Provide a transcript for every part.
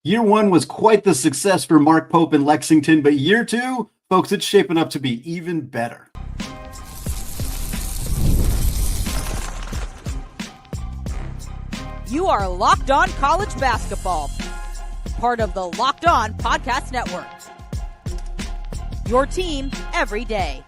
Year one was quite the success for Mark Pope in Lexington, but year two, folks, it's shaping up to be even better. You are Locked On College Basketball, part of the Locked On Podcast Network. Your team every day.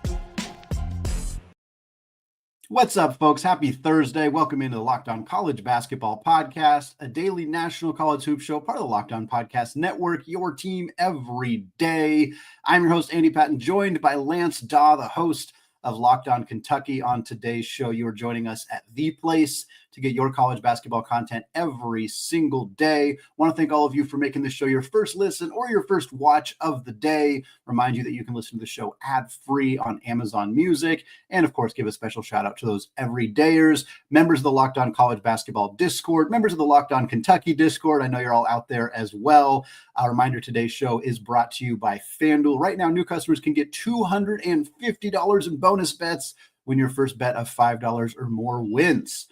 What's up, folks? Happy Thursday. Welcome into the Locked On College Basketball Podcast, a daily national college hoop show, part of the Locked On Podcast Network, your team every day. I'm your host, Andy Patton, joined by Lance Dawe, the host of Locked On Kentucky. On today's show, you are joining us at the place to get your college basketball content every single day. I want to thank all of you for making this show your first listen or your first watch of the day. Remind you that you can listen to the show ad-free on Amazon Music. And of course, give a special shout out to those everydayers, members of the Locked On College Basketball Discord, members of the Locked On Kentucky Discord. I know you're all out there as well. A reminder, today's show is brought to you by FanDuel. Right now, new customers can get $250 in bonus bets when your first bet of $5 or more wins.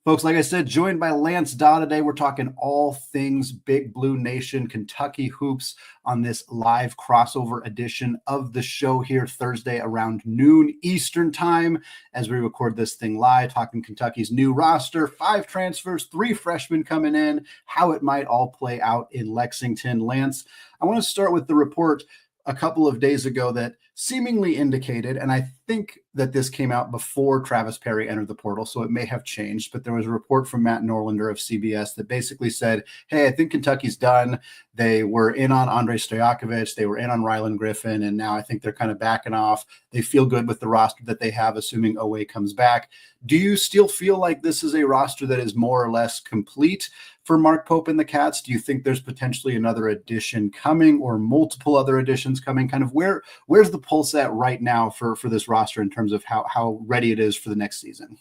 Folks, like I said, joined by Lance Dawe today. We're talking all things Big Blue Nation, Kentucky hoops on this live crossover edition of the show here Thursday around noon Eastern time as we record this thing live, talking Kentucky's new roster, 5 transfers, 3 freshmen coming in, how it might all play out in Lexington. Lance, I want to start with the report a couple of days ago that seemingly indicated, and I think that this came out before Travis Perry entered the portal, so it may have changed, but there was a report from Matt Norlander of CBS that basically said, hey, I think Kentucky's done. They were in on Andre Stojakovic, they were in on Rylan Griffin, and now I think they're kind of backing off. They feel good with the roster that they have, assuming Dawe comes back. Do you still feel like this is a roster that is more or less complete for Mark Pope and the Cats? Do you think there's potentially another addition coming or multiple other additions coming? Kind of where's the pulse at right now for this roster in terms of how ready it is for the next season?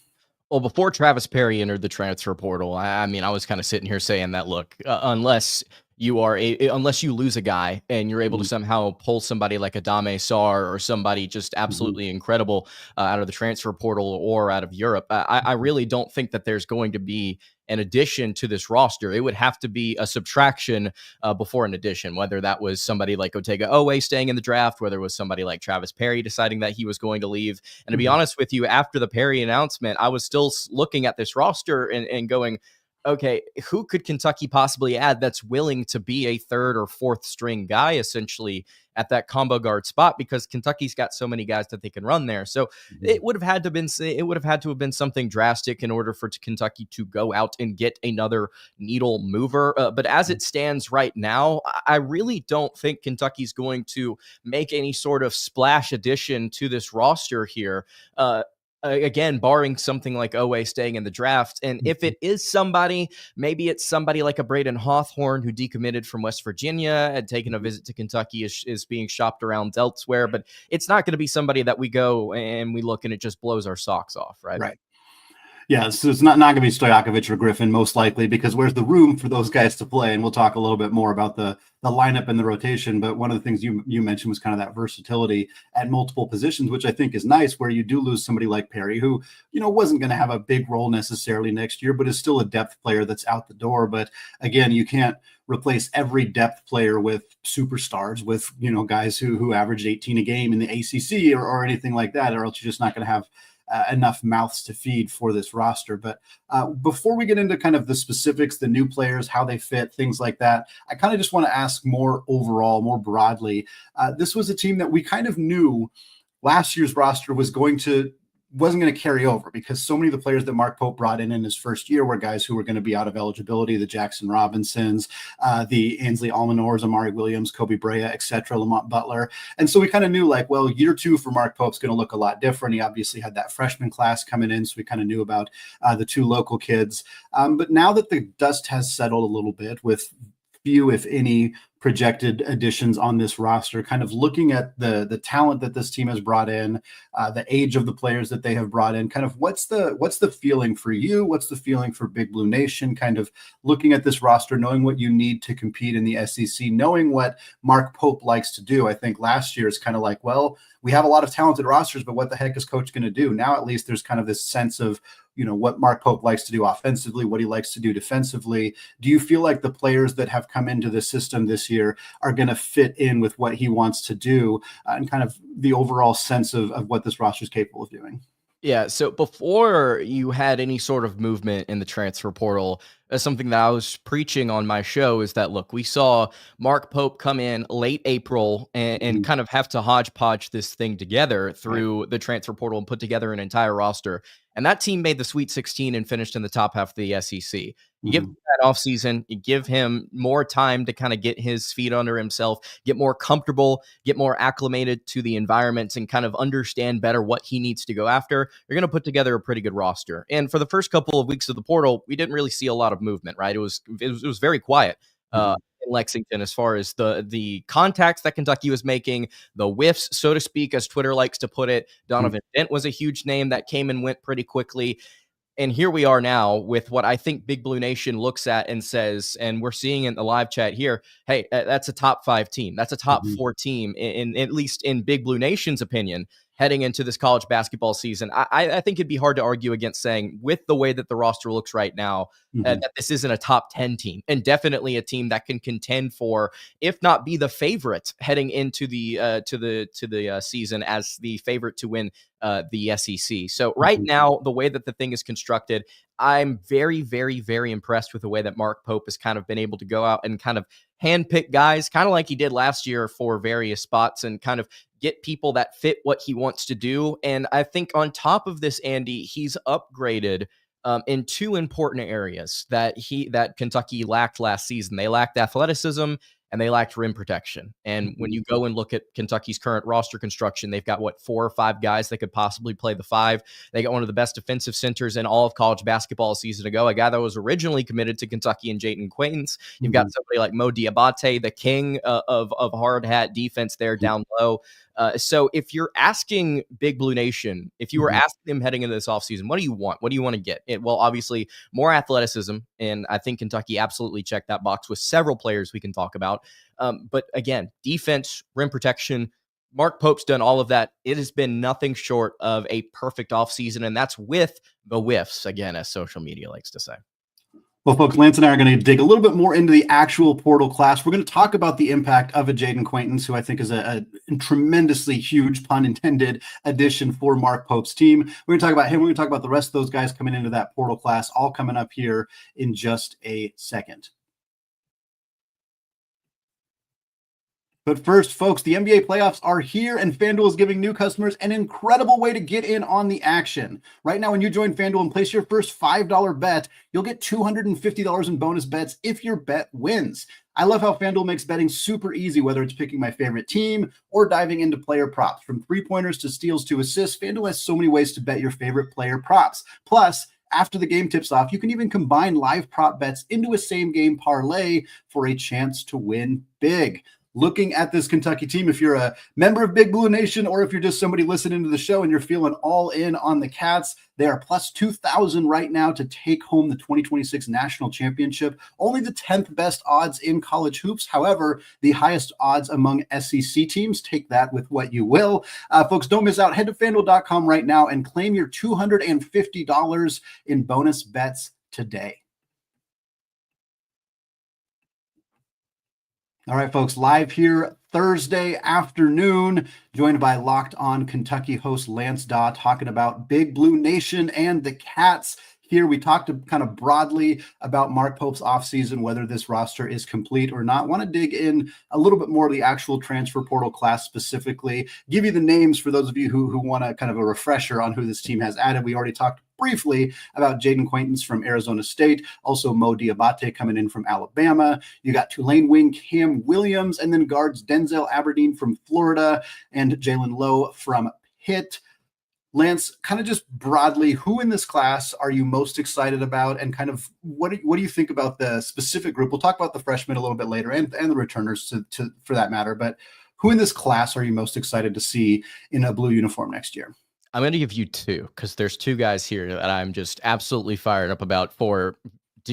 Well, before Travis Perry entered the transfer portal, I mean, I was kind of sitting here saying that, look, unless you lose a guy and you're able to somehow pull somebody like a Dawe Sarr or somebody just absolutely incredible out of the transfer portal or out of Europe, I really don't think that there's going to be an addition to this roster. It would have to be a subtraction before an addition, whether that was somebody like Otega Dawe staying in the draft, whether it was somebody like Travis Perry deciding that he was going to leave. And to be honest with you, after the Perry announcement, I was still looking at this roster and going, okay, who could Kentucky possibly add that's willing to be a third or fourth string guy essentially at that combo guard spot, because Kentucky's got so many guys that they can run there. So it would have had to have been something drastic in order for Kentucky to go out and get another needle mover. But as it stands right now, I really don't think Kentucky's going to make any sort of splash addition to this roster here. Again, barring something like Dawe staying in the draft. And if it is somebody, maybe it's somebody like a Braden Hawthorne who decommitted from West Virginia and taken a visit to Kentucky, is being shopped around elsewhere. But it's not going to be somebody that we go and we look and it just blows our socks off, right? Right. Yeah, so it's not going to be Stojakovic or Griffin, most likely, because where's the room for those guys to play? And we'll talk a little bit more about the lineup and the rotation. But one of the things you mentioned was kind of that versatility at multiple positions, which I think is nice, where you do lose somebody like Perry, who, wasn't going to have a big role necessarily next year, but is still a depth player that's out the door. But again, you can't replace every depth player with superstars, with, guys who averaged 18 a game in the ACC or anything like that, or else you're just not going to have enough mouths to feed for this roster. But before we get into kind of the specifics, the new players, how they fit, things like that, I kind of just want to ask more overall, more broadly. This was a team that we kind of knew last year's roster wasn't going to carry over, because so many of the players that Mark Pope brought in his first year were guys who were going to be out of eligibility, the Jackson Robinsons, the Ainsley Almanors, Amari Williams, Kobe Brea, etc., Lamont Butler. And so we kind of knew, year 2 for Mark Pope's going to look a lot different. He obviously had that freshman class coming in, so we kind of knew about the 2 local kids. But now that the dust has settled a little bit with few, if any, projected additions on this roster, kind of looking at the talent that this team has brought in, the age of the players that they have brought in, kind of what's the feeling for you? What's the feeling for Big Blue Nation? Kind of looking at this roster, knowing what you need to compete in the SEC, knowing what Mark Pope likes to do. I think last year is kind of like, well, we have a lot of talented rosters, but what the heck is coach going to do? Now, at least there's kind of this sense of, what Mark Pope likes to do offensively, what he likes to do defensively. Do you feel like the players that have come into the system this year are going to fit in with what he wants to do and kind of the overall sense of what this roster is capable of doing? Yeah, so before you had any sort of movement in the transfer portal, something that I was preaching on my show is that, look, we saw Mark Pope come in late April and kind of have to hodgepodge this thing together through the transfer portal and put together an entire roster. And that team made the Sweet 16 and finished in the top half of the SEC. You give him that offseason, you give him more time to kind of get his feet under himself, get more comfortable, get more acclimated to the environment, and kind of understand better what he needs to go after. You're going to put together a pretty good roster. And for the first couple of weeks of the portal, we didn't really see a lot of movement, right? It was very quiet in Lexington as far as the contacts that Kentucky was making, the whiffs, so to speak, as Twitter likes to put it. Donovan Dent was a huge name that came and went pretty quickly. And here we are now with what I think Big Blue Nation looks at and says, and we're seeing in the live chat here, hey, that's a top 5 team. That's a top 4 team, in at least in Big Blue Nation's opinion, heading into this college basketball season. I think it'd be hard to argue against saying, with the way that the roster looks right now, that this isn't a top 10 team, and definitely a team that can contend for, if not be the favorite heading into the season as the favorite to win the SEC. So right now, the way that the thing is constructed, I'm very, very, very impressed with the way that Mark Pope has kind of been able to go out and kind of handpick guys, kind of like he did last year for various spots, and kind of get people that fit what he wants to do. And I think on top of this, Andy, he's upgraded in 2 important areas that Kentucky lacked last season. They lacked athleticism and they lacked rim protection. And when you go and look at Kentucky's current roster construction, they've got 4 or 5 guys that could possibly play the 5. They got one of the best defensive centers in all of college basketball a season ago, a guy that was originally committed to Kentucky, and Jaden Quaintance. You've got somebody like Mo Diabate, the king of hard hat defense there down low. So if you're asking Big Blue Nation, if you were asking them heading into this offseason, what do you want? What do you want to get? Well, obviously, more athleticism, and I think Kentucky absolutely checked that box with several players we can talk about. But again, defense, rim protection, Mark Pope's done all of that. It has been nothing short of a perfect offseason, and that's with the whiffs, again, as social media likes to say. Well, folks, Lance and I are going to dig a little bit more into the actual portal class. We're going to talk about the impact of a Jaden Quaintance, who I think is a tremendously huge, pun intended, addition for Mark Pope's team. We're going to talk about him. We're going to talk about the rest of those guys coming into that portal class, all coming up here in just a second. But first, folks, the NBA playoffs are here, and FanDuel is giving new customers an incredible way to get in on the action. Right now, when you join FanDuel and place your first $5 bet, you'll get $250 in bonus bets if your bet wins. I love how FanDuel makes betting super easy, whether it's picking my favorite team or diving into player props. From 3-pointers to steals to assists, FanDuel has so many ways to bet your favorite player props. Plus, after the game tips off, you can even combine live prop bets into a same-game parlay for a chance to win big. Looking at this Kentucky team, if you're a member of Big Blue Nation or if you're just somebody listening to the show and you're feeling all in on the Cats, they are plus 2,000 right now to take home the 2026 National Championship. Only the 10th best odds in college hoops. However, the highest odds among SEC teams. Take that with what you will. Folks, don't miss out. Head to FanDuel.com right now and claim your $250 in bonus bets today. All right, folks, live here Thursday afternoon, joined by Locked On Kentucky host Lance Dawe, talking about Big Blue Nation and the Cats. Here we talked kind of broadly about Mark Pope's offseason, whether this roster is complete or not. Want to dig in a little bit more of the actual transfer portal class specifically, give you the names for those of you who want a kind of a refresher on who this team has added. We already talked briefly about Jaden Quaintance from Arizona State, also Mo Diabate coming in from Alabama. You got Tulane wing Cam Williams, and then guards Denzel Aberdeen from Florida and Jalen Lowe from Pitt. Lance, kind of just broadly, who in this class are you most excited about, and kind of what do you think about the specific group? We'll talk about the freshmen a little bit later, and the returners to for that matter, but who in this class are you most excited to see in a blue uniform next year? I'm going to give you 2, because there's 2 guys here that I'm just absolutely fired up about for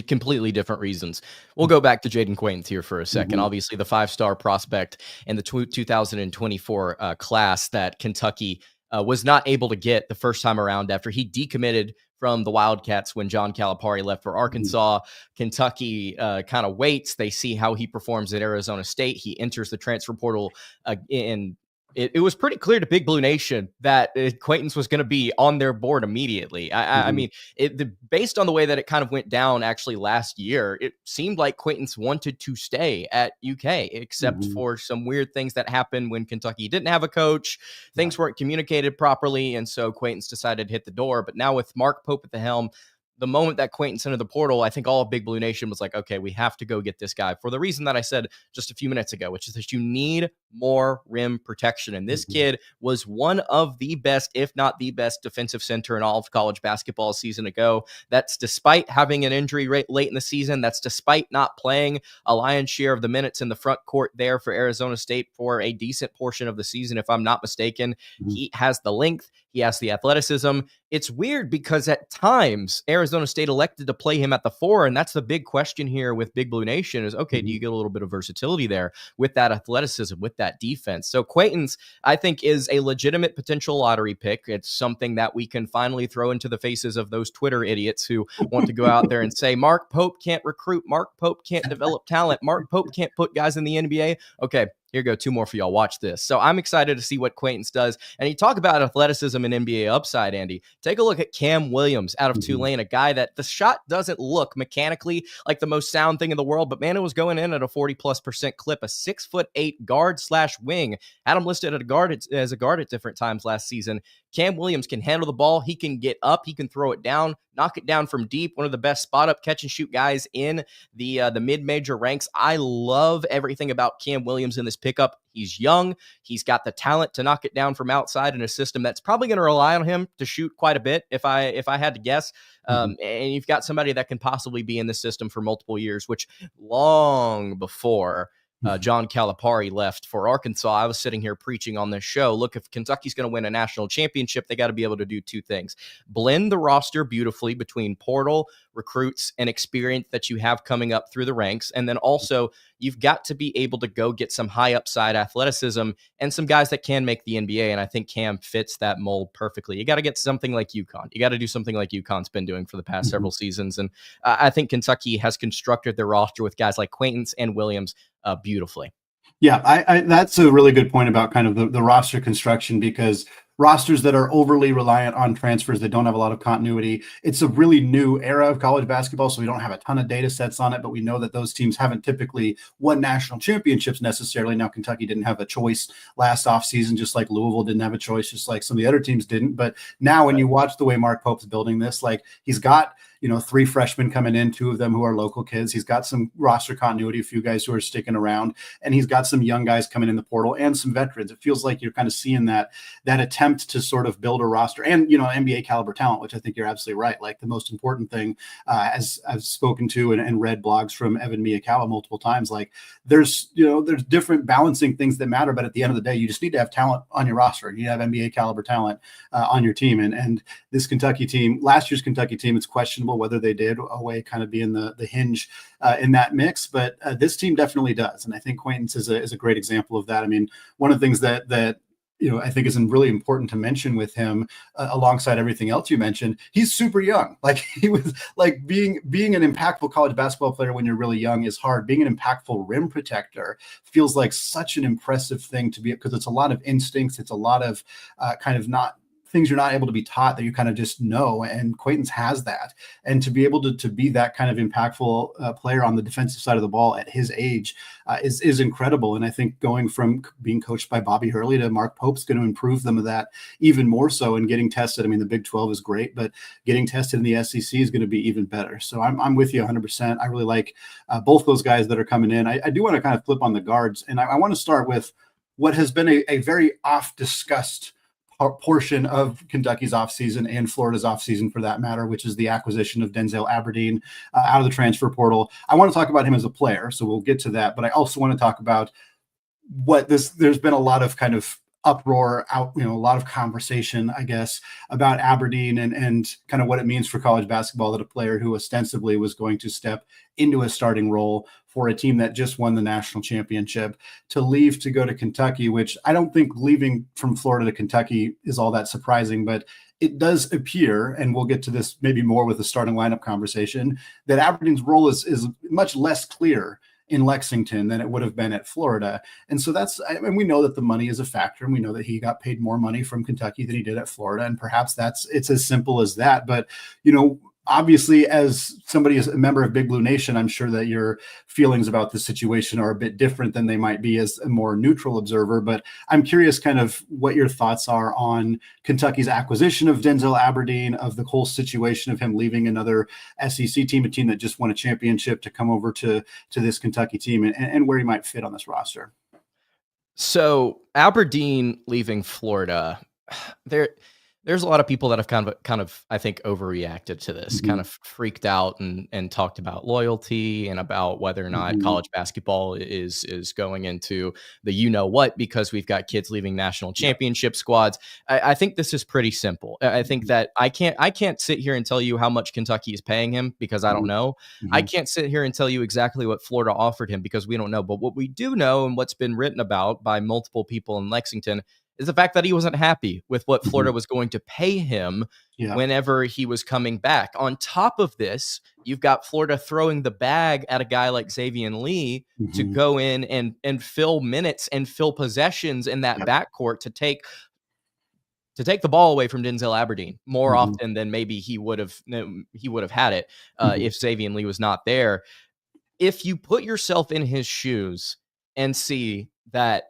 completely different reasons. We'll go back to Jaden Quaintance here for a second. Obviously, the 5-star prospect in the 2024 class that Kentucky was not able to get the first time around after he decommitted from the Wildcats when John Calipari left for Arkansas. Kentucky kind of waits. They see how he performs at Arizona State. He enters the transfer portal in. It was pretty clear to Big Blue Nation that Quaintance was going to be on their board immediately. I mean, based on the way that it kind of went down actually last year, it seemed like Quaintance wanted to stay at UK, except for some weird things that happened when Kentucky didn't have a coach. Things weren't communicated properly, and so Quaintance decided to hit the door. But now with Mark Pope at the helm, the moment that Quaintance entered the portal, I think all of Big Blue Nation was like, okay, we have to go get this guy for the reason that I said just a few minutes ago, which is that you need more rim protection. And this kid was one of the best, if not the best, defensive center in all of college basketball a season ago. That's despite having an injury rate late in the season. That's despite not playing a lion's share of the minutes in the front court there for Arizona State for a decent portion of the season, if I'm not mistaken. He has the length. He has the athleticism. It's weird because at times Arizona State elected to play him at the 4, and that's the big question here with Big Blue Nation is, okay, do you get a little bit of versatility there with that athleticism, with that defense? So Quaintance, I think, is a legitimate potential lottery pick. It's something that we can finally throw into the faces of those Twitter idiots who want to go out there and say, Mark Pope can't recruit, Mark Pope can't develop talent, Mark Pope can't put guys in the NBA. Okay, here go 2 more for y'all. Watch this. So I'm excited to see what Quaintance does. And you talk about athleticism and NBA upside, Andy. Take a look at Cam Williams out of Tulane, a guy that the shot doesn't look mechanically like the most sound thing in the world, but man, it was going in at a 40+% clip, a 6'8" guard/wing. Had him listed as a guard at different times last season. Cam Williams can handle the ball. He can get up. He can throw it down, knock it down from deep. One of the best spot-up catch-and-shoot guys in the mid-major ranks. I love everything about Cam Williams in this pickup. He's young. He's got the talent to knock it down from outside in a system that's probably going to rely on him to shoot quite a bit, if I had to guess. And you've got somebody that can possibly be in the system for multiple years, which long before John Calipari left for Arkansas, I was sitting here preaching on this show. Look, if Kentucky's going to win a national championship, they got to be able to do 2 things. Blend the roster beautifully between portal, recruits, and experience that you have coming up through the ranks. And then also, you've got to be able to go get some high upside athleticism and some guys that can make the NBA. And I think Cam fits that mold perfectly. You got to get something like UConn. You got to do something like UConn's been doing for the past several seasons. And I think Kentucky has constructed their roster with guys like Quaintance and Williams beautifully. Yeah, I that's a really good point about kind of the roster construction, because rosters that are overly reliant on transfers that don't have a lot of continuity, it's a really new era of college basketball, so we don't have a ton of data sets on it, but we know that those teams haven't typically won national championships necessarily. Now, Kentucky didn't have a choice last offseason, just like Louisville didn't have a choice, just like some of the other teams didn't. But now when you watch the way Mark Pope's building this, like he's got 3 freshmen coming in, 2 of them who are local kids. He's got some roster continuity, a few guys who are sticking around, and he's got some young guys coming in the portal and some veterans. It feels like you're kind of seeing that attempt to sort of build a roster and, NBA caliber talent, which I think you're absolutely right. Like the most important thing, as I've spoken to and read blogs from Evan Miyakawa multiple times, like there's different balancing things that matter, but at the end of the day, you just need to have talent on your roster. You have NBA caliber talent on your team. And this Kentucky team, last year's Kentucky team, it's questionable whether they did away kind of being the hinge in that mix, but this team definitely does. And I think Quaintance is a great example of that. I mean, one of the things that I think is really important to mention with him, alongside everything else you mentioned, he's super young. Like he was like being an impactful college basketball player when you're really young is hard. Being an impactful rim protector feels like such an impressive thing to be, because it's a lot of instincts. It's a lot of kind of not things you're not able to be taught, that you kind of just know. And Quaintance has that. And to be able to be that kind of impactful player on the defensive side of the ball at his age is incredible. And I think going from being coached by Bobby Hurley to Mark Pope's going to improve them of that even more so, and getting tested. I mean, the Big 12 is great, but getting tested in the SEC is going to be even better. So I'm with you 100%. I really like both those guys that are coming in. I do want to kind of flip on the guards. And I want to start with what has been a very oft-discussed portion of Kentucky's offseason and Florida's offseason for that matter, which is the acquisition of Denzel Aberdeen out of the transfer portal. I want to talk about him as a player, so we'll get to that. But I also want to talk about there's been a lot of kind of uproar out, a lot of conversation, I guess, about Aberdeen and kind of what it means for college basketball that a player who ostensibly was going to step into a starting role for a team that just won the national championship to leave to go to Kentucky, which I don't think leaving from Florida to Kentucky is all that surprising, but it does appear, and we'll get to this maybe more with the starting lineup conversation, that Aberdeen's role is much less clear in Lexington than it would have been at Florida. And so and we know that the money is a factor, and we know that he got paid more money from Kentucky than he did at Florida. And perhaps it's as simple as that. But, obviously, as somebody is a member of Big Blue Nation, I'm sure that your feelings about the situation are a bit different than they might be as a more neutral observer. But I'm curious kind of what your thoughts are on Kentucky's acquisition of Denzel Aberdeen, of the whole situation of him leaving another SEC team, a team that just won a championship, to come over to this Kentucky team, and where he might fit on this roster. So Aberdeen leaving Florida, there's a lot of people that have kind of I think overreacted to this, kind of freaked out and talked about loyalty and about whether or not college basketball is going into the what, because we've got kids leaving national championship squads. I think this is pretty simple. I think that I can't sit here and tell you how much Kentucky is paying him, because I don't know. I can't sit here and tell you exactly what Florida offered him, because we don't know. But what we do know, and what's been written about by multiple people in Lexington, is the fact that he wasn't happy with what Florida was going to pay him whenever he was coming back. On top of this, you've got Florida throwing the bag at a guy like Xavier Lee to go in and fill minutes and fill possessions in that backcourt to take the ball away from Denzel Aberdeen more often than maybe he would have had it if Xavier Lee was not there. If you put yourself in his shoes and see that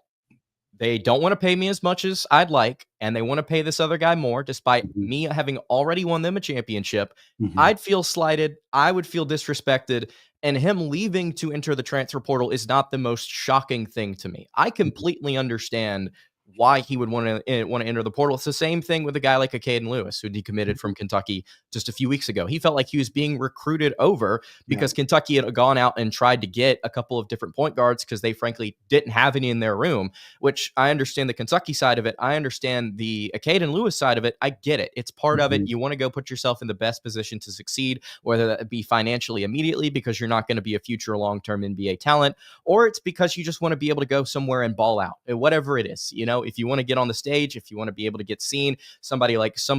they don't want to pay me as much as I'd like, and they want to pay this other guy more, despite me having already won them a championship, I'd feel slighted. I would feel disrespected. And him leaving to enter the transfer portal is not the most shocking thing to me. I completely understand why he would want to enter the portal. It's the same thing with a guy like a Caden Lewis, who decommitted from Kentucky just a few weeks ago. He felt like he was being recruited over because Kentucky had gone out and tried to get a couple of different point guards because they frankly didn't have any in their room, which I understand the Kentucky side of it. I understand the Caden Lewis side of it. I get it. It's part of it. You want to go put yourself in the best position to succeed, whether that be financially immediately because you're not going to be a future long-term NBA talent, or it's because you just want to be able to go somewhere and ball out, whatever it is. If you want to get on the stage, if you want to be able to get seen, some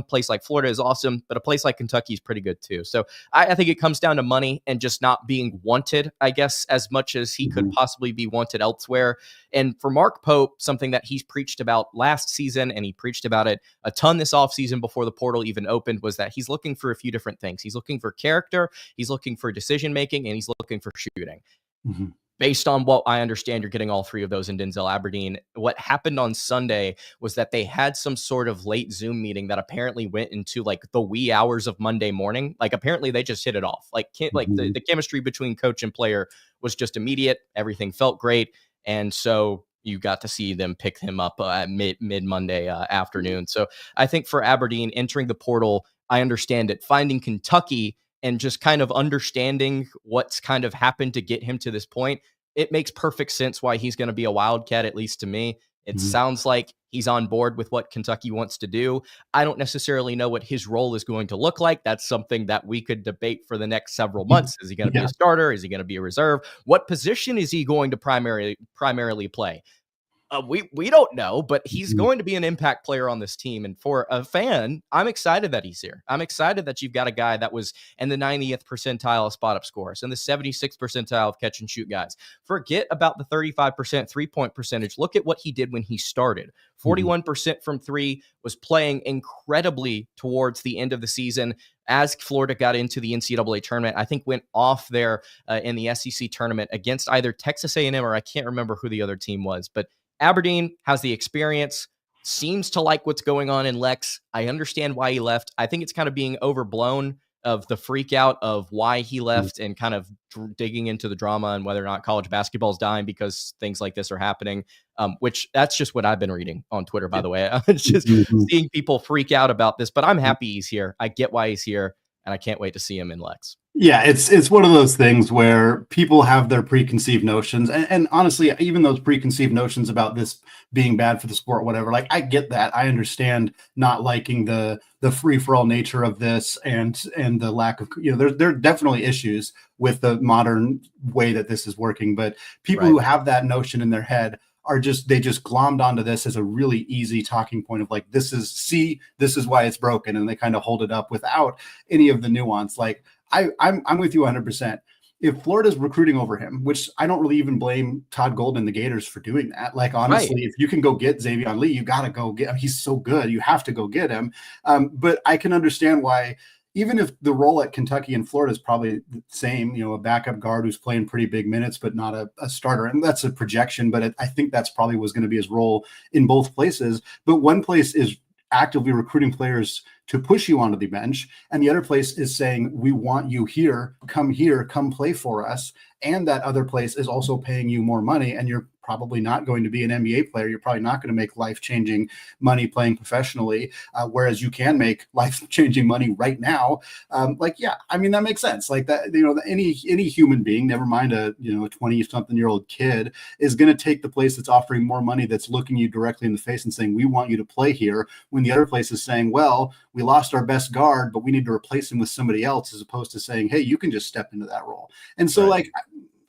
place like Florida is awesome, but a place like Kentucky is pretty good too. So I think it comes down to money and just not being wanted, I guess, as much as he could possibly be wanted elsewhere. And for Mark Pope, something that he's preached about last season, and he preached about it a ton this offseason before the portal even opened, was that he's looking for a few different things. He's looking for character, he's looking for decision-making, and he's looking for shooting. Based on what I understand, you're getting all three of those in Denzel Aberdeen. What happened on Sunday was that they had some sort of late Zoom meeting that apparently went into like the wee hours of Monday morning. Like apparently they just hit it off. Like the chemistry between coach and player was just immediate. Everything felt great. And so you got to see them pick him up at mid Monday afternoon. So I think for Aberdeen entering the portal, I understand it. Finding Kentucky and just kind of understanding what's kind of happened to get him to this point, it makes perfect sense why he's going to be a Wildcat, at least to me. It sounds like he's on board with what Kentucky wants to do. I don't necessarily know what his role is going to look like. That's something that we could debate for the next several months. Is he going to be a starter? Is he going to be a reserve? What position is he going to primarily play? We don't know, but he's going to be an impact player on this team. And for a fan, I'm excited that he's here. I'm excited that you've got a guy that was in the 90th percentile of spot up scores and the 76th percentile of catch and shoot guys. Forget about the 35% 3-point percentage. Look at what he did when he started. 41% from three, was playing incredibly towards the end of the season. As Florida got into the NCAA tournament, I think went off there in the SEC tournament against either Texas A&M or I can't remember who the other team was, but Aberdeen has the experience, seems to like what's going on in Lex. I understand why he left. I think it's kind of being overblown of the freak out of why he left and kind of digging into the drama and whether or not college basketball is dying because things like this are happening, which that's just what I've been reading on Twitter, by the way. It's just seeing people freak out about this, but I'm happy he's here. I get why he's here, and I can't wait to see him in Lex. Yeah, it's one of those things where people have their preconceived notions. And honestly, even those preconceived notions about this being bad for the sport, whatever, like I get that. I understand not liking the free-for-all nature of this and the lack of, there are definitely issues with the modern way that this is working. But people who have that notion in their head they just glommed onto this as a really easy talking point of like, this is why it's broken. And they kind of hold it up without any of the nuance. Like I'm with you 100%. If Florida's recruiting over him, which I don't really even blame Todd Golden and the Gators for doing that. Like, honestly, If you can go get Xavier Lee, you got to go get him. He's so good. You have to go get him. But I can understand why, even if the role at Kentucky and Florida is probably the same, a backup guard who's playing pretty big minutes, but not a starter. And that's a projection, but I think that's probably was going to be his role in both places. But one place is actively recruiting players to push you onto the bench. And the other place is saying, we want you here, come play for us. And that other place is also paying you more money. And you're probably not going to be an NBA player. You're probably not going to make life-changing money playing professionally, whereas you can make life-changing money right now. That makes sense. Like that, any human being, never mind a 20-something-year-old kid, is going to take the place that's offering more money, that's looking you directly in the face and saying, we want you to play here, when the other place is saying, well, we lost our best guard, but we need to replace him with somebody else, as opposed to saying, hey, you can just step into that role. And so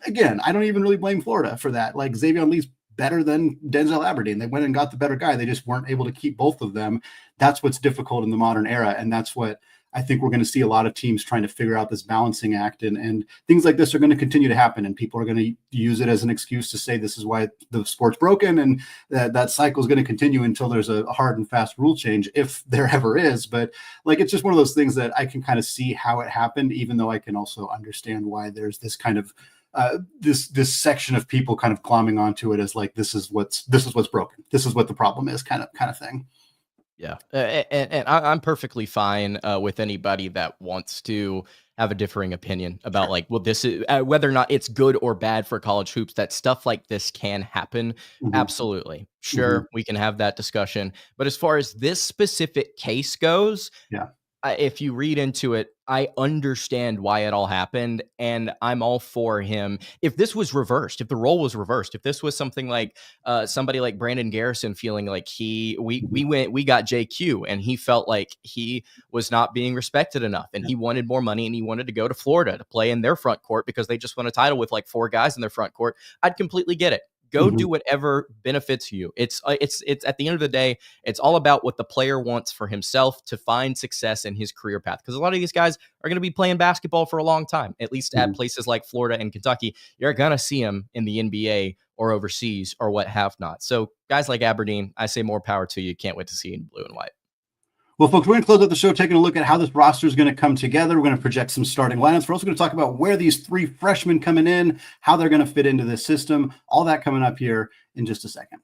again, I don't even really blame Florida for that. Like, Xavier Lee's better than Denzel Aberdeen. They went and got the better guy. They just weren't able to keep both of them. That's what's difficult in the modern era. And that's what I think we're going to see a lot of teams trying to figure out, this balancing act. And things like this are going to continue to happen. And people are going to use it as an excuse to say this is why the sport's broken. And that cycle is going to continue until there's a hard and fast rule change, if there ever is. But it's just one of those things that I can kind of see how it happened, even though I can also understand why there's this kind of this section of people kind of glomming onto it as like, this is what's broken. This is what the problem is, kind of thing. Yeah. And I'm perfectly fine with anybody that wants to have a differing opinion about this is whether or not it's good or bad for college hoops, that stuff like this can happen. Mm-hmm. Absolutely. Sure. Mm-hmm. We can have that discussion. But as far as this specific case goes, if you read into it, I understand why it all happened, and I'm all for him. If this was reversed, if the role was reversed, if this was something like somebody like Brandon Garrison feeling like we got JQ and he felt like he was not being respected enough, and he wanted more money, and he wanted to go to Florida to play in their front court because they just won a title with like 4 guys in their front court, I'd completely get it. Go do whatever benefits you. It's at the end of the day, it's all about what the player wants for himself to find success in his career path. Because a lot of these guys are going to be playing basketball for a long time, at least at places like Florida and Kentucky. You're going to see them in the NBA or overseas or what have not. So guys like Aberdeen, I say more power to you. Can't wait to see you in blue and white. Well, folks, we're going to close out the show taking a look at how this roster is going to come together. We're going to project some starting lineups. We're also going to talk about where these 3 freshmen coming in, how they're going to fit into this system. All that coming up here in just a second.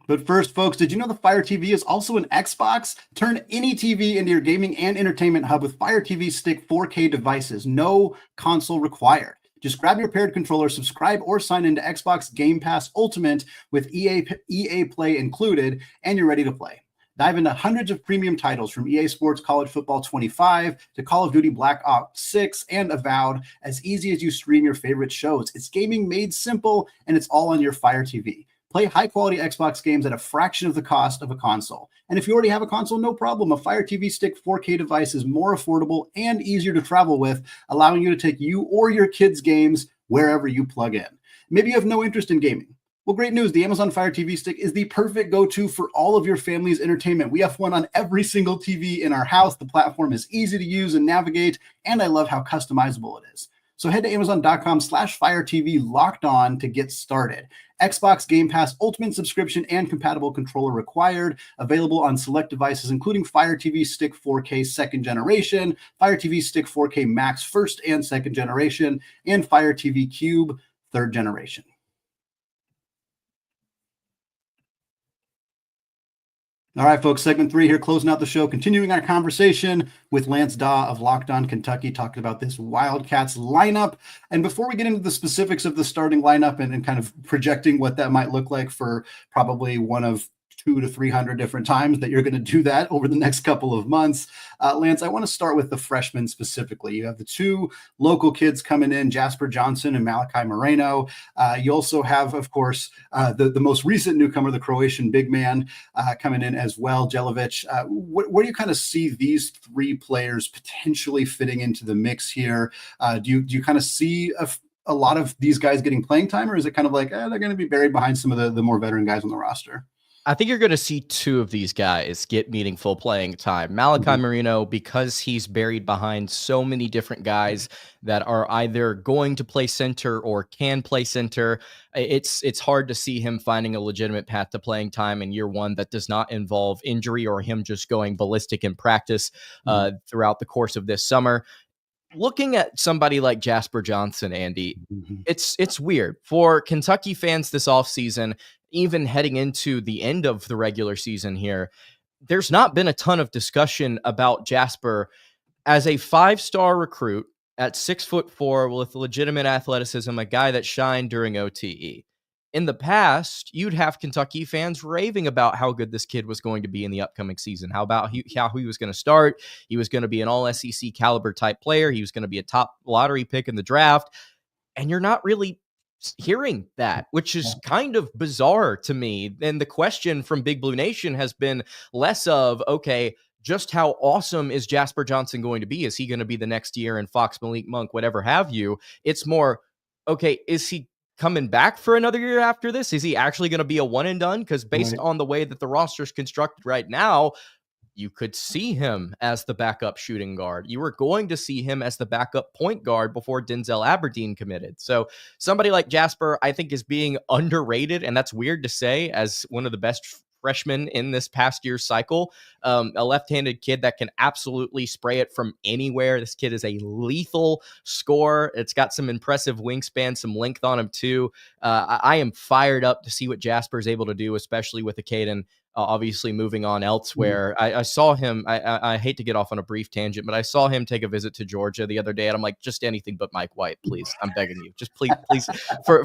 But first, folks, did you know the Fire TV is also an Xbox? Turn any TV into your gaming and entertainment hub with Fire TV Stick 4K devices. No console required. Just grab your paired controller, subscribe, or sign into Xbox Game Pass Ultimate with EA Play included, and you're ready to play. Dive into hundreds of premium titles from EA Sports College Football 25 to Call of Duty Black Ops 6 and Avowed, as easy as you stream your favorite shows. It's gaming made simple, and it's all on your Fire TV. Play high-quality Xbox games at a fraction of the cost of a console. And if you already have a console, no problem. A Fire TV Stick 4K device is more affordable and easier to travel with, allowing you to take you or your kids' games wherever you plug in. Maybe you have no interest in gaming. Well, great news. The Amazon Fire TV Stick is the perfect go-to for all of your family's entertainment. We have one on every single TV in our house. The platform is easy to use and navigate, and I love how customizable it is. So head to Amazon.com/Fire TV Locked On to get started. Xbox Game Pass Ultimate subscription and compatible controller required. Available on select devices, including Fire TV Stick 4K 2nd generation, Fire TV Stick 4K Max 1st and 2nd generation, and Fire TV Cube 3rd generation. All right, folks, segment 3 here, closing out the show, continuing our conversation with Lance Dawe of Locked On Kentucky, talking about this Wildcats lineup. And before we get into the specifics of the starting lineup and kind of projecting what that might look like for probably one of 200 to 300 different times that you're going to do that over the next couple of months. Lance, I want to start with the freshmen specifically. You have the 2 local kids coming in, Jasper Johnson and Malachi Moreno. You also have, of course, the most recent newcomer, the Croatian big man, coming in as well, Jelavic. Where do you kind of see these 3 players potentially fitting into the mix here? Do you kind of see a lot of these guys getting playing time, or is it kind of like they're going to be buried behind some of the more veteran guys on the roster? I think you're going to see two of these guys get meaningful playing time. Malachi Marino, because he's buried behind so many different guys that are either going to play center or can play center. It's hard to see him finding a legitimate path to playing time in year one that does not involve injury or him just going ballistic in practice throughout the course of this summer. Looking at somebody like Jasper Johnson, Andy, it's weird for Kentucky fans this offseason, even heading into the end of the regular season here. There's not been a ton of discussion about Jasper as a 5-star recruit at 6'4" with legitimate athleticism, a guy that shined during OTE. In the past, you'd have Kentucky fans raving about how good this kid was going to be in the upcoming season. How he was going to start. He was going to be an all SEC caliber type player. He was going to be a top lottery pick in the draft. And you're not really hearing that, which is kind of bizarre to me. And the question from Big Blue Nation has been less of, okay, just how awesome is Jasper Johnson going to be? Is he going to be the next year in Fox, Malik Monk, whatever have you? It's more, okay, is he coming back for another year after this? Is he actually going to be a one and done? Because based on the way that the roster is constructed right now, you could see him as the backup shooting guard. You were going to see him as the backup point guard before Denzel Aberdeen committed. So somebody like Jasper, I think, is being underrated, and that's weird to say as one of the best freshmen in this past year's cycle. A left-handed kid that can absolutely spray it from anywhere. This kid is a lethal scorer. It's got some impressive wingspan, some length on him too. I am fired up to see what Jasper is able to do, especially with the Caden obviously moving on elsewhere. I saw him, I hate to get off on a brief tangent, but I saw him take a visit to Georgia the other day, and I'm like, just anything but Mike White, please. I'm begging you. Just please, for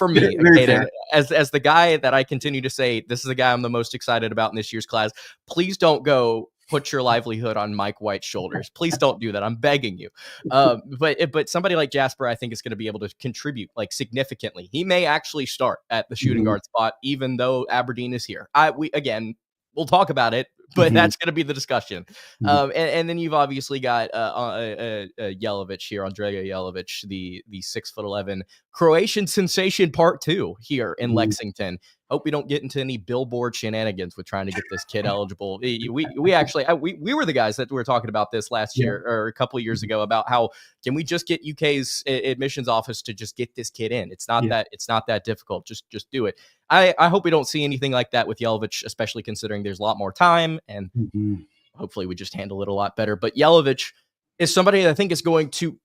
me, Caden, as the guy that I continue to say, this is the guy I'm the most excited about in this year's class. Please don't go put your livelihood on Mike White's shoulders. Please don't do that. I'm begging you. But somebody like Jasper, I think, is going to be able to contribute like significantly. He may actually start at the shooting guard spot, even though Aberdeen is here. We'll talk about it, but that's going to be the discussion. And then you've obviously got Yelovich here, Andrea Yelovich, the 6'11" Croatian sensation part 2 here in Lexington. Hope we don't get into any billboard shenanigans with trying to get this kid eligible. We were the guys that were talking about this last year or a couple of years ago about how can we just get UK's admissions office to just get this kid in? It's not that difficult. Just do it. I hope we don't see anything like that with Yelovich, especially considering there's a lot more time, and hopefully we just handle it a lot better. But Yelovich is somebody that I think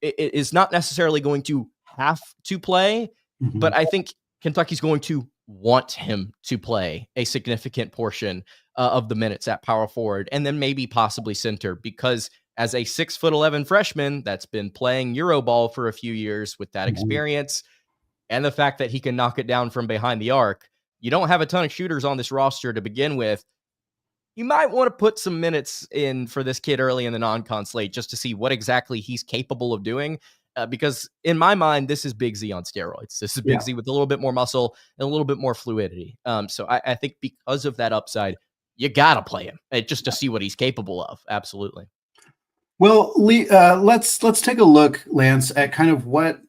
is not necessarily going to have to play, but I think Kentucky's going to want him to play a significant portion of the minutes at power forward, and then maybe possibly center, because as a 6'11" freshman that's been playing Euroball for a few years with that experience and the fact that he can knock it down from behind the arc, you don't have a ton of shooters on this roster to begin with. You might want to put some minutes in for this kid early in the non-con slate just to see what exactly he's capable of doing. Because in my mind, this is Big Z on steroids. This is Big Z with a little bit more muscle and a little bit more fluidity. So I think because of that upside, you got to play him just to see what he's capable of. Absolutely. Well, Lee, let's take a look, Lance, at kind of what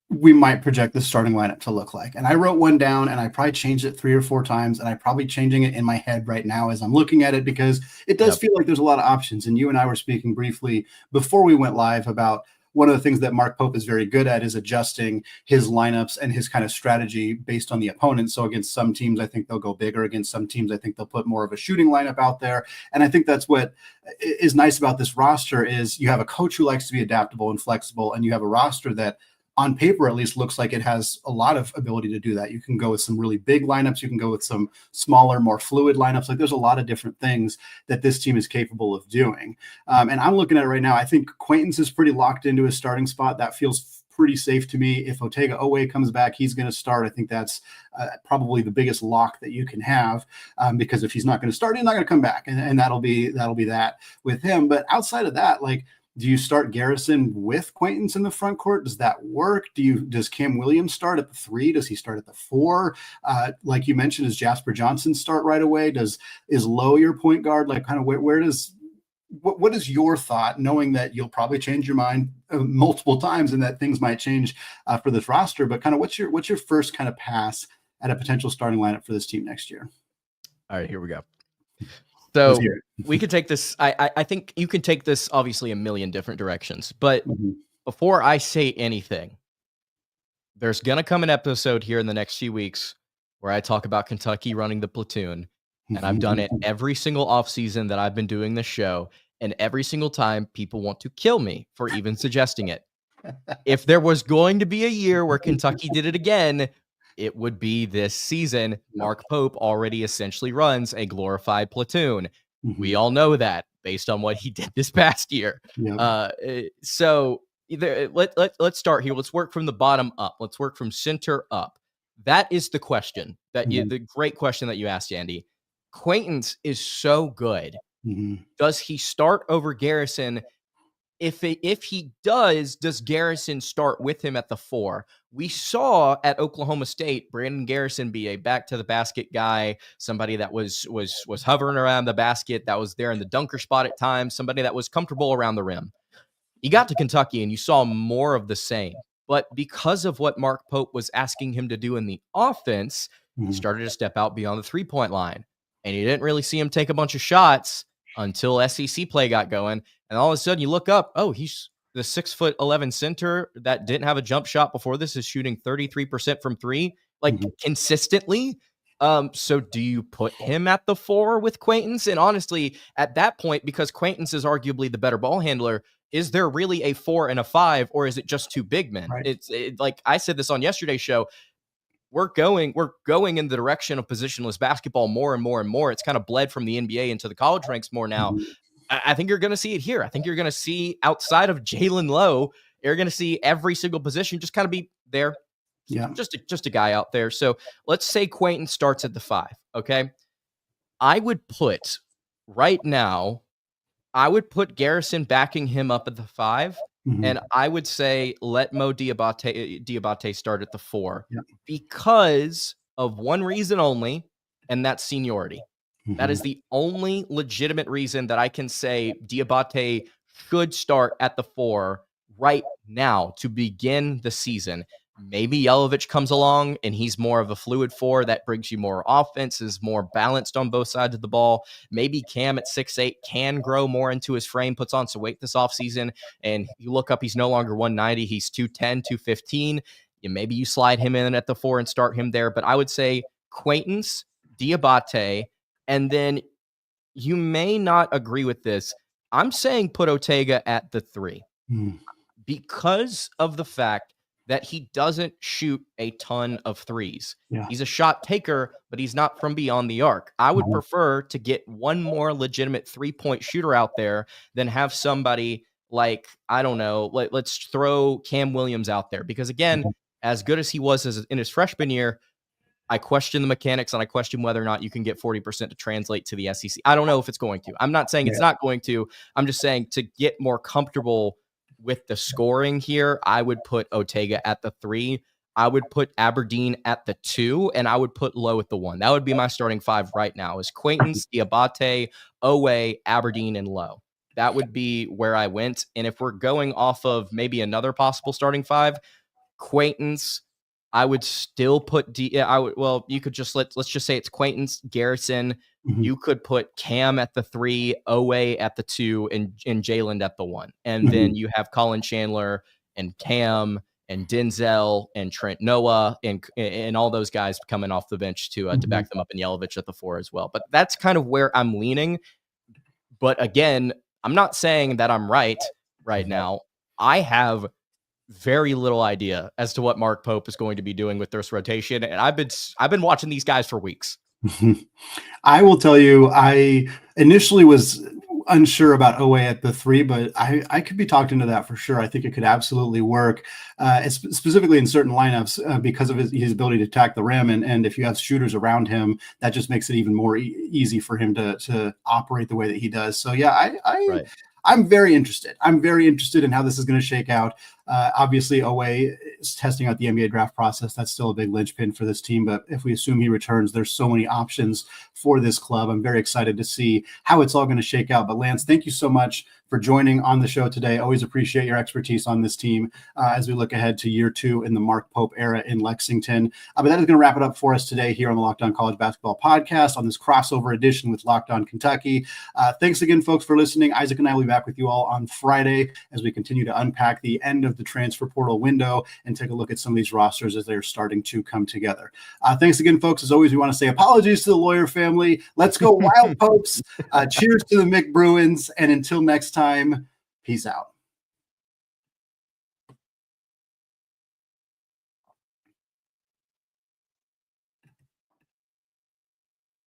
we might project the starting lineup to look like. And I wrote one down, and I probably changed it 3 or 4 times, and I'm probably changing it in my head right now as I'm looking at it, because it does feel like there's a lot of options. And you and I were speaking briefly before we went live about one of the things that Mark Pope is very good at is adjusting his lineups and his kind of strategy based on the opponent. So against some teams, I think they'll go bigger. Against some teams, I think they'll put more of a shooting lineup out there. And I think that's what is nice about this roster is you have a coach who likes to be adaptable and flexible, and you have a roster that on paper at least looks like it has a lot of ability to do that. You can go with some really big lineups. You can go with some smaller, more fluid lineups. Like there's a lot of different things that this team is capable of doing. And I'm looking at it right now. I think Quaintance is pretty locked into his starting spot. That feels pretty safe to me. If Otega Owe comes back, he's going to start. I think that's probably the biggest lock that you can have, because if he's not going to start, he's not going to come back. And that'll be that with him. But outside of that, like, do you start Garrison with Quaintance in the front court? Does that work? Does Cam Williams start at the 3? Does he start at the 4? Like you mentioned, does Jasper Johnson start right away? Is Lowe your point guard? Like kind of where does what is your thought, knowing that you'll probably change your mind multiple times and that things might change for this roster, but kind of what's your first kind of pass at a potential starting lineup for this team next year? All right, here we go. So we could take this. I think you can take this obviously a million different directions, but before I say anything, there's going to come an episode here in the next few weeks where I talk about Kentucky running the platoon. And I've done it every single offseason that I've been doing this show. And every single time people want to kill me for even suggesting it. If there was going to be a year where Kentucky did it again, it would be this season. Mark Pope already essentially runs a glorified platoon. We all know that based on what he did this past year. So let's start here. Let's work from the bottom up. Let's work from center up. That is the question the great question that you asked, Andy. Quaintance is so good. Does he start over Garrison? If he does Garrison start with him at the 4? We saw at Oklahoma State Brandon Garrison be a back to the basket guy, somebody that was hovering around the basket, that was there in the dunker spot at times, somebody that was comfortable around the rim. He got to Kentucky and you saw more of the same. But because of what Mark Pope was asking him to do in the offense, he started to step out beyond the 3-point line. And you didn't really see him take a bunch of shots until SEC play got going. And all of a sudden you look up, oh, he's the 6'11" center that didn't have a jump shot before this is shooting 33% from 3, like consistently. So do you put him at the 4 with Quaintance? And honestly, at that point, because Quaintance is arguably the better ball handler, is there really a 4 and a 5, or is it just 2 big men? Right. It's like I said this on yesterday's show. We're going in the direction of positionless basketball more and more and more. It's kind of bled from the NBA into the college ranks more now. I think you're going to see it here. I think you're going to see outside of Jalen Lowe, you're going to see every single position just kind of be there. Just a guy out there. So let's say Quaintance starts at the 5. Okay. I would put Garrison backing him up at the 5. And I would say let Mo Diabate start at the 4 because of one reason only, and that's seniority. That is the only legitimate reason that I can say Diabate should start at the 4 right now to begin the season. Maybe Yelovich comes along and he's more of a fluid 4 that brings you more offense, is more balanced on both sides of the ball. Maybe Cam at 6'8" can grow more into his frame, puts on some weight this offseason, and you look up, he's no longer 190, he's 210, 215. Maybe you slide him in at the 4 and start him there. But I would say Quaintance, Diabate, and then you may not agree with this. I'm saying put Ortega at the 3 because of the fact that he doesn't shoot a ton of threes. He's a shot taker, but he's not from beyond the arc. I would prefer to get one more legitimate 3-point shooter out there than have somebody like, I don't know, let's throw Cam Williams out there. Because again, as good as he was in his freshman year, I question the mechanics and I question whether or not you can get 40% to translate to the SEC. I don't know if it's going to. I'm not saying it's not going to. I'm just saying to get more comfortable with the scoring here, I would put Ortega at the 3. I would put Aberdeen at the 2, and I would put Lowe at the 1. That would be my starting 5 right now is Quaintance, Diabate, Owe, Aberdeen, and Lowe. That would be where I went. And if we're going off of maybe another possible starting 5, Quaintance, I would still put you could just let's just say it's Quaintance, Garrison. You could put Cam at the 3, Owe at the 2, and Jalen at the 1. And then you have Colin Chandler and Cam and Denzel and Trent Noah and all those guys coming off the bench to back them up, and Yelovich at the 4 as well. But that's kind of where I'm leaning. But again, I'm not saying that I'm right now. I have very little idea as to what Mark Pope is going to be doing with this rotation, and I've been watching these guys for weeks. I will tell you, I initially was unsure about Owe at the 3, but I could be talked into that for sure. I think it could absolutely work, specifically in certain lineups because of his ability to attack the rim. And if you have shooters around him, that just makes it even more easy for him to operate the way that he does. So yeah, I'm very interested. I'm very interested in how this is going to shake out. Obviously, Owe testing out the NBA draft process. That's still a big linchpin for this team. But if we assume he returns, there's so many options for this club. I'm very excited to see how it's all going to shake out. But Lance, thank you so much for joining on the show today. Always appreciate your expertise on this team as we look ahead to year 2 in the Mark Pope era in Lexington. But that is going to wrap it up for us today here on the Locked On College Basketball Podcast on this crossover edition with Locked On Kentucky. Thanks again, folks, for listening. Isaac and I will be back with you all on Friday as we continue to unpack the end of the transfer portal window and take a look at some of these rosters as they're starting to come together. Thanks again, folks. As always, we want to say apologies to the Lawyer family. Let's go Wild Popes. Cheers to the Mick Bruins. And until next time, peace out.